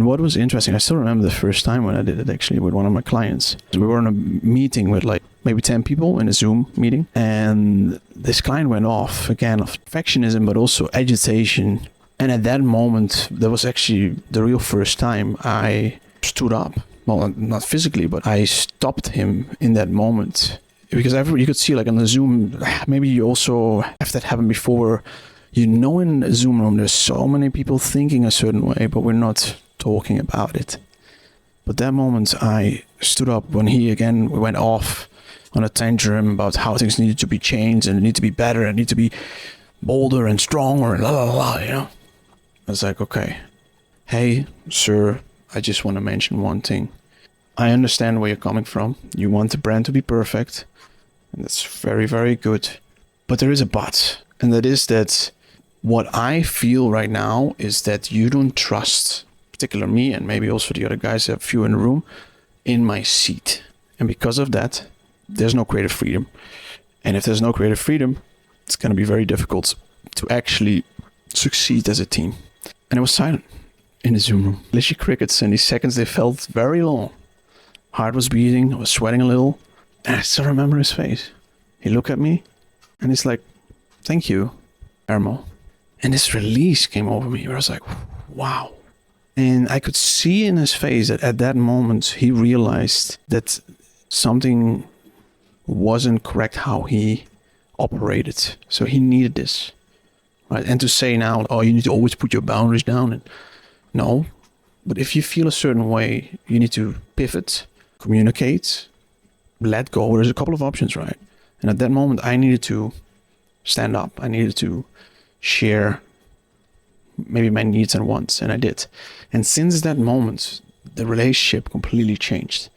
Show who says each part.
Speaker 1: what was interesting, I still remember the first time when I did it actually with one of my clients. We were in a meeting with like maybe 10 people in a Zoom meeting, and this client went off again of perfectionism, but also agitation. And at that moment, that was actually the real first time I stood up. Well, not physically, but I stopped him in that moment. Because you could see like on the Zoom, maybe you also have that happen before. In a Zoom room, there's so many people thinking a certain way, but we're not talking about it. But that moment I stood up when he again went off on a tantrum about how things needed to be changed and need to be better and need to be bolder and stronger and la la la, I was like, okay, hey, sir, I just want to mention one thing. I understand where you're coming from. You want the brand to be perfect, and that's very, very good. But there is a but, and that is that what I feel right now is that you don't trust, particularly me and maybe also the other guys, a few in the room, in my seat. And because of that, there's no creative freedom. And if there's no creative freedom, it's going to be very difficult to actually succeed as a team. And it was silent in the Zoom room. Literally crickets, and these seconds, they felt very long. Heart was beating, I was sweating a little. And I still remember his face. He looked at me and he's like, thank you, Ermo. And this release came over me where I was like, wow. And I could see in his face that at that moment he realized that something wasn't correct how he operated. So he needed this. Right? And to say now, oh, you need to always put your boundaries down. And no, but if you feel a certain way, you need to pivot, communicate, let go. There's a couple of options, right? And at that moment, I needed to stand up. I needed to share maybe my needs and wants, and I did. And since that moment, the relationship completely changed.